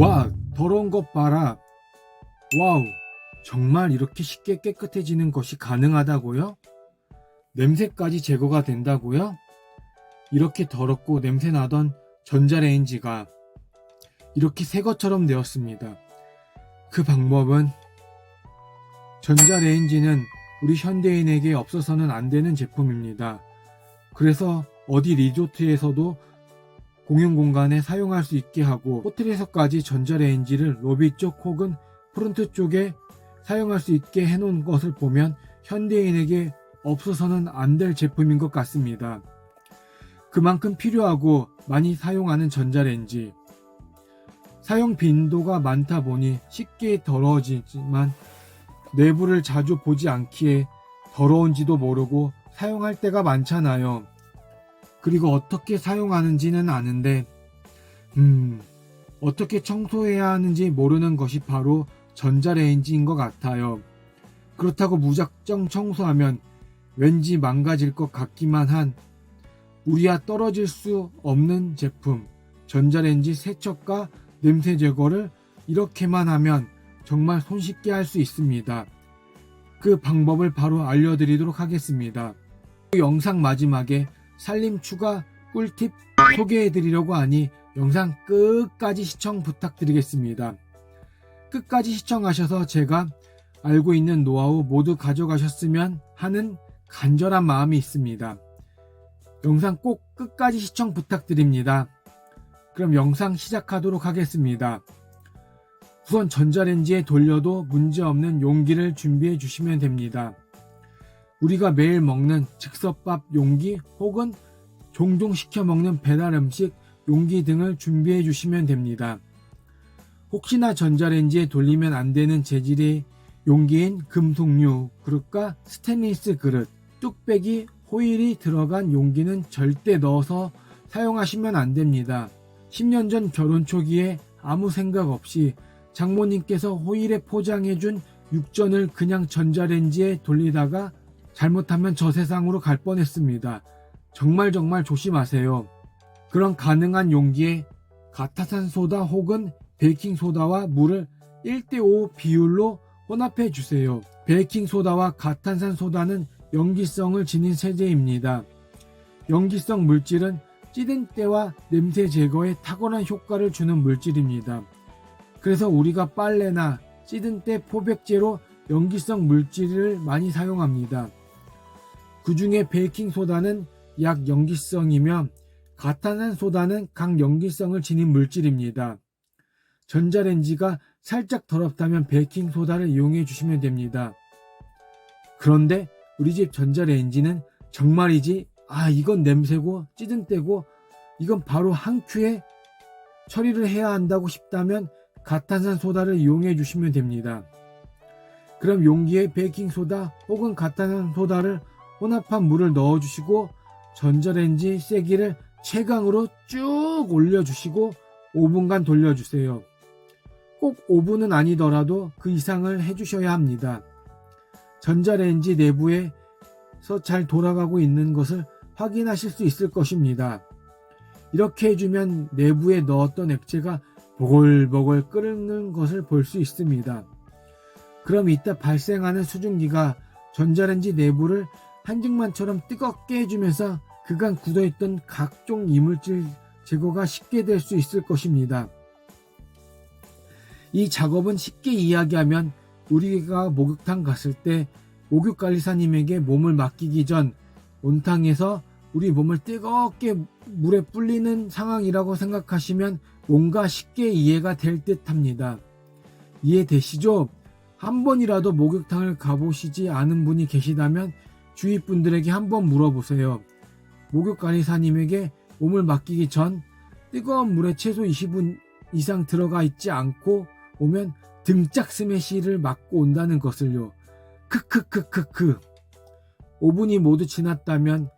와, 더러운 것 봐라. 와우, 정말 이렇게 쉽게 깨끗해지는 것이 가능하다고요? 냄새까지 제거가 된다고요? 이렇게 더럽고 냄새나던 전자레인지가 이렇게 새 것처럼 되었습니다. 그 방법은, 전자레인지는 우리 현대인에게 없어서는 안 되는 제품입니다. 그래서 어디 리조트에서도 공용 공간에 사용할 수 있게 하고, 호텔에서까지 전자레인지를 로비 쪽 혹은 프론트 쪽에 사용할 수 있게 해놓은 것을 보면 현대인에게 없어서는 안 될 제품인 것 같습니다. 그만큼 필요하고 많이 사용하는 전자레인지, 사용 빈도가 많다 보니 쉽게 더러워지지만 내부를 자주 보지 않기에 더러운지도 모르고 사용할 때가 많잖아요. 그리고 어떻게 사용하는지는 아는데 어떻게 청소해야 하는지 모르는 것이 바로 전자레인지인 것 같아요. 그렇다고 무작정 청소하면 왠지 망가질 것 같기만 한 우리와 떨어질 수 없는 제품, 전자레인지 세척과 냄새 제거를 이렇게만 하면 정말 손쉽게 할 수 있습니다. 그 방법을 바로 알려드리도록 하겠습니다. 영상 마지막에 살림 추가 꿀팁 소개해드리려고 하니 영상 끝까지 시청 부탁드리겠습니다. 끝까지 시청하셔서 제가 알고 있는 노하우 모두 가져가셨으면 하는 간절한 마음이 있습니다. 영상 꼭 끝까지 시청 부탁드립니다. 그럼 영상 시작하도록 하겠습니다. 우선 전자레인지에 돌려도 문제없는 용기를 준비해 주시면 됩니다. 우리가 매일 먹는 즉석밥 용기 혹은 종종 시켜 먹는 배달 음식 용기 등을 준비해 주시면 됩니다. 혹시나 전자레인지에 돌리면 안 되는 재질의 용기인 금속류 그릇과 스테인리스 그릇, 뚝배기, 호일이 들어간 용기는 절대 넣어서 사용하시면 안 됩니다. 10년 전 결혼 초기에 아무 생각 없이 장모님께서 호일에 포장해준 육전을 그냥 전자레인지에 돌리다가 잘못하면 저 세상으로 갈 뻔했습니다. 정말 조심하세요. 그런 가능한 용기에 가타산소다 혹은 베이킹소다와 물을 1:5 비율로 혼합해 주세요. 베이킹소다와 가탄산소다는 염기성을 지닌 세제입니다. 염기성 물질은 찌든 때와 냄새 제거에 탁월한 효과를 주는 물질입니다. 그래서 우리가 빨래나 찌든 때 포백제로 염기성 물질을 많이 사용합니다. 그 중에 베이킹소다는 약염기성이며 가탄산소다는 강염기성을 지닌 물질입니다. 전자레인지가 살짝 더럽다면 베이킹소다를 이용해 주시면 됩니다. 그런데 우리 집 전자레인지는 정말이지, 이건 냄새고 찌든 때고 이건 바로 한 큐에 처리를 해야 한다고 싶다면 가탄산소다를 이용해 주시면 됩니다. 그럼 용기에 베이킹소다 혹은 가탄산소다를 혼합한 물을 넣어주시고 전자레인지 세기를 최강으로 쭉 올려주시고 5분간 돌려주세요. 꼭 5분은 아니더라도 그 이상을 해주셔야 합니다. 전자레인지 내부에서 잘 돌아가고 있는 것을 확인하실 수 있을 것입니다. 이렇게 해주면 내부에 넣었던 액체가 보글보글 끓는 것을 볼 수 있습니다. 그럼 이따 발생하는 수증기가 전자레인지 내부를 한증만처럼 뜨겁게 해주면서 그간 굳어있던 각종 이물질 제거가 쉽게 될 수 있을 것입니다. 이 작업은 쉽게 이야기하면 우리가 목욕탕 갔을 때 목욕관리사님에게 몸을 맡기기 전 온탕에서 우리 몸을 뜨겁게 물에 불리는 상황이라고 생각하시면 뭔가 쉽게 이해가 될 듯 합니다. 이해되시죠? 한 번이라도 목욕탕을 가보시지 않은 분이 계시다면 주위 분들에게 한번 물어보세요. 목욕관리사님에게 몸을 맡기기 전 뜨거운 물에 최소 20분 이상 들어가 있지 않고 오면 등짝 스매시를 맞고 온다는 것을요. 크크크크크. 5분이 모두 지났다면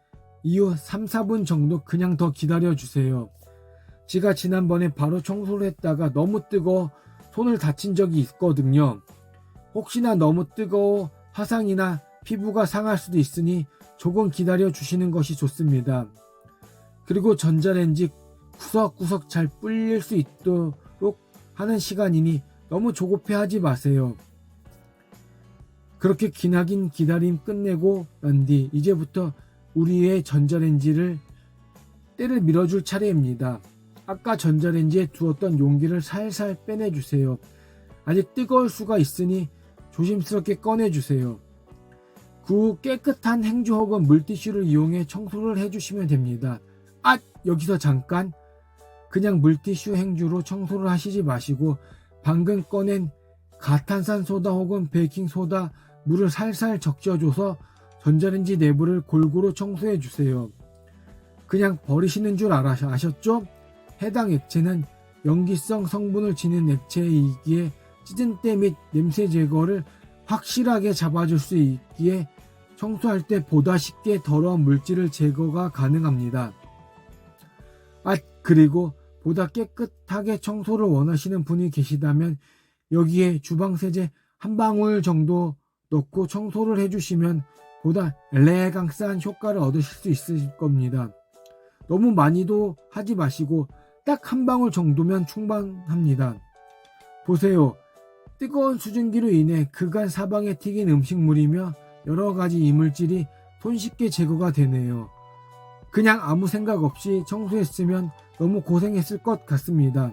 이후 3, 4분 정도 그냥 더 기다려주세요. 제가 지난번에 바로 청소를 했다가 너무 뜨거워 손을 다친 적이 있거든요. 혹시나 너무 뜨거워 화상이나 피부가 상할 수도 있으니 조금 기다려 주시는 것이 좋습니다. 그리고 전자레인지 구석구석 잘 불릴 수 있도록 하는 시간이니 너무 조급해하지 마세요. 그렇게 기나긴 기다림 끝내고 난 뒤 이제부터 우리의 전자레인지를 때를 밀어줄 차례입니다. 아까 전자레인지에 두었던 용기를 살살 빼내주세요. 아직 뜨거울 수가 있으니 조심스럽게 꺼내주세요. 그 후 깨끗한 행주 혹은 물티슈를 이용해 청소를 해주시면 됩니다. 여기서 잠깐! 그냥 물티슈 행주로 청소를 하시지 마시고 방금 꺼낸 가탄산소다 혹은 베이킹소다 물을 살살 적셔줘서 전자레인지 내부를 골고루 청소해주세요. 그냥 버리시는 줄 아셨죠? 해당 액체는 염기성 성분을 지닌 액체이기에 찌든 때 및 냄새 제거를 확실하게 잡아줄 수 있기에 청소할 때 보다 쉽게 더러운 물질을 제거가 가능합니다. 그리고 보다 깨끗하게 청소를 원하시는 분이 계시다면 여기에 주방세제 한 방울 정도 넣고 청소를 해주시면 보다 엘레강스한 효과를 얻으실 수 있을 겁니다. 너무 많이도 하지 마시고 딱 한 방울 정도면 충분합니다. 보세요. 뜨거운 수증기로 인해 그간 사방에 튀긴 음식물이며 여러가지 이물질이 손쉽게 제거가 되네요. 그냥 아무 생각 없이 청소했으면 너무 고생했을 것 같습니다.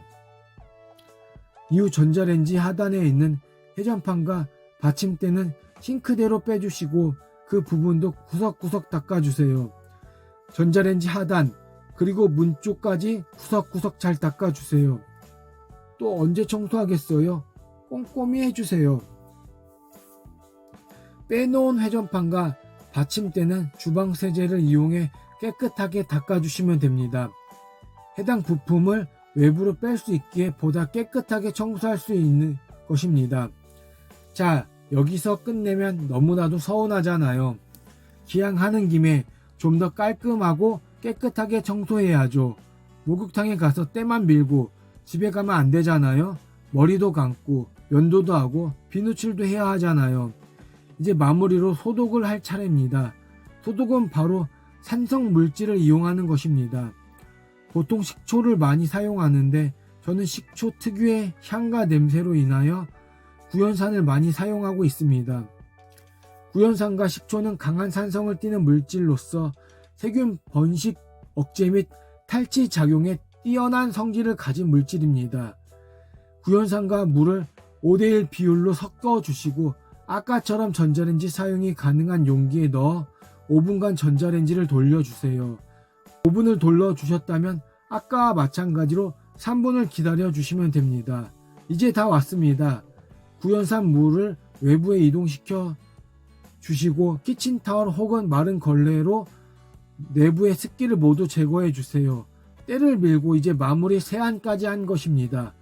이후 전자레인지 하단에 있는 회전판과 받침대는 싱크대로 빼주시고 그 부분도 구석구석 닦아주세요. 전자레인지 하단 그리고 문 쪽까지 구석구석 잘 닦아주세요. 또 언제 청소하겠어요? 꼼꼼히 해주세요. 빼놓은 회전판과 받침대는 주방 세제를 이용해 깨끗하게 닦아주시면 됩니다. 해당 부품을 외부로 뺄 수 있기에 보다 깨끗하게 청소할 수 있는 것입니다. 자, 여기서 끝내면 너무나도 서운하잖아요. 기왕 하는 김에 좀 더 깔끔하고 깨끗하게 청소해야죠. 목욕탕에 가서 때만 밀고 집에 가면 안 되잖아요. 머리도 감고 면도도 하고 비누칠도 해야 하잖아요. 이제 마무리로 소독을 할 차례입니다. 소독은 바로 산성 물질을 이용하는 것입니다. 보통 식초를 많이 사용하는데 저는 식초 특유의 향과 냄새로 인하여 구연산을 많이 사용하고 있습니다. 구연산과 식초는 강한 산성을 띠는 물질로서 세균 번식 억제 및 탈취 작용에 뛰어난 성질을 가진 물질입니다. 구연산과 물을 5대1 비율로 섞어 주시고 아까처럼 전자레인지 사용이 가능한 용기에 넣어 5분간 전자레인지를 돌려주세요. 5분을 돌려주셨다면 아까와 마찬가지로 3분을 기다려 주시면 됩니다. 이제 다 왔습니다. 구연산 물을 외부에 이동시켜 주시고 키친타월 혹은 마른 걸레로 내부의 습기를 모두 제거해 주세요. 때를 밀고 이제 마무리 세안까지 한 것입니다.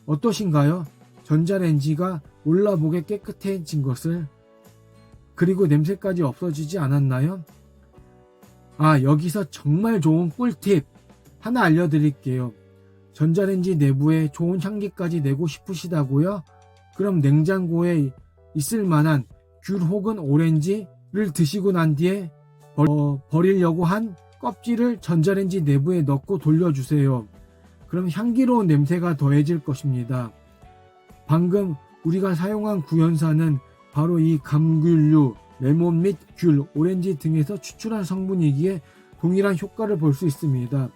어떠신가요? 전자레인지가 몰라보게 깨끗해진 것을. 그리고 냄새까지 없어지지 않았나요? 여기서 정말 좋은 꿀팁 하나 알려드릴게요. 전자레인지 내부에 좋은 향기까지 내고 싶으시다고요? 그럼 냉장고에 있을 만한 귤 혹은 오렌지를 드시고 난 뒤에 버리려고 한 껍질을 전자레인지 내부에 넣고 돌려주세요. 그럼 향기로운 냄새가 더해질 것입니다. 방금 우리가 사용한 구연산은 바로 이 감귤류, 레몬 및 귤, 오렌지 등에서 추출한 성분이기에 동일한 효과를 볼 수 있습니다.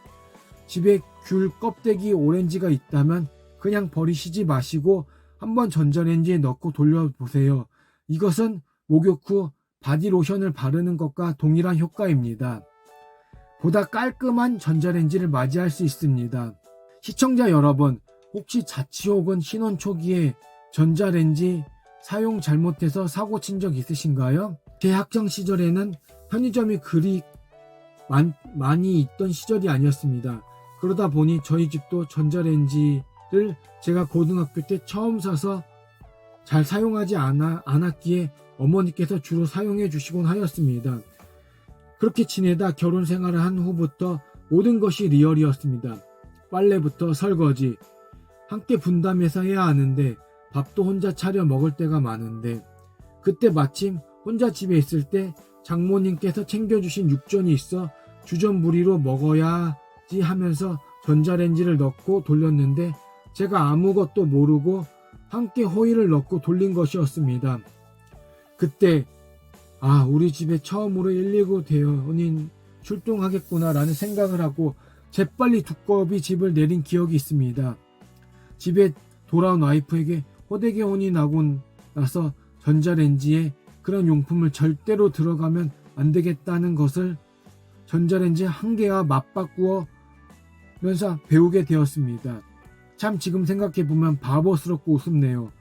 집에 귤 껍데기 오렌지가 있다면 그냥 버리시지 마시고 한번 전자레인지에 넣고 돌려보세요. 이것은 목욕 후 바디로션을 바르는 것과 동일한 효과입니다. 보다 깔끔한 전자레인지를 맞이할 수 있습니다. 시청자 여러분, 혹시 자취 혹은 신혼 초기에 전자레인지 사용 잘못해서 사고 친 적 있으신가요? 제 학창 시절에는 편의점이 그리 많이 있던 시절이 아니었습니다. 그러다 보니 저희 집도 전자레인지를 제가 고등학교 때 처음 사서 잘 사용하지 않았기에 어머니께서 주로 사용해 주시곤 하였습니다. 그렇게 지내다 결혼 생활을 한 후부터 모든 것이 리얼이었습니다. 빨래부터 설거지 함께 분담해서 해야 하는데 밥도 혼자 차려 먹을 때가 많은데 그때 마침 혼자 집에 있을 때 장모님께서 챙겨주신 육전이 있어 주전부리로 먹어야지 하면서 전자레인지를 넣고 돌렸는데 제가 아무것도 모르고 함께 호의를 넣고 돌린 것이었습니다. 그때 우리 집에 처음으로 119 대원인 출동하겠구나 라는 생각을 하고 재빨리 두꺼비 집을 내린 기억이 있습니다. 집에 돌아온 와이프에게 호되게 혼이 나고 나서 전자레인지에 그런 용품을 절대로 들어가면 안 되겠다는 것을 전자레인지 한 개와 맞바꾸면서 배우게 되었습니다. 참 지금 생각해보면 바보스럽고 우습네요.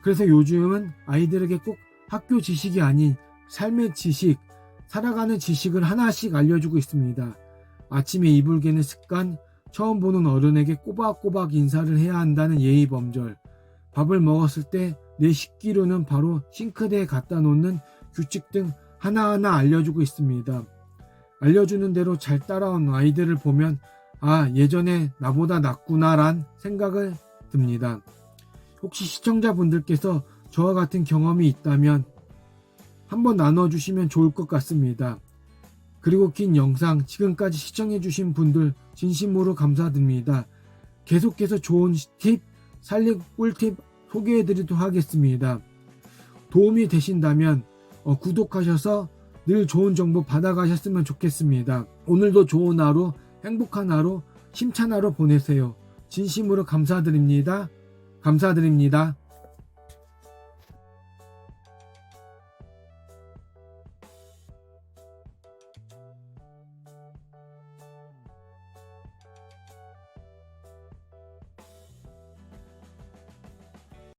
그래서 요즘은 아이들에게 꼭 학교 지식이 아닌 삶의 지식, 살아가는 지식을 하나씩 알려주고 있습니다. 아침에 이불 개는 습관, 처음 보는 어른에게 꼬박꼬박 인사를 해야 한다는 예의 범절, 밥을 먹었을 때 내 식기류는 바로 싱크대에 갖다 놓는 규칙 등 하나하나 알려주고 있습니다. 알려주는 대로 잘 따라온 아이들을 보면 예전에 나보다 낫구나란 생각을 듭니다. 혹시 시청자분들께서 저와 같은 경험이 있다면 한번 나눠주시면 좋을 것 같습니다. 그리고 긴 영상 지금까지 시청해주신 분들 진심으로 감사드립니다. 계속해서 좋은 팁, 살리고 꿀팁 소개해드리도록 하겠습니다. 도움이 되신다면 구독하셔서 늘 좋은 정보 받아가셨으면 좋겠습니다. 오늘도 좋은 하루, 행복한 하루, 힘찬 하루 보내세요. 진심으로 감사드립니다. 감사드립니다.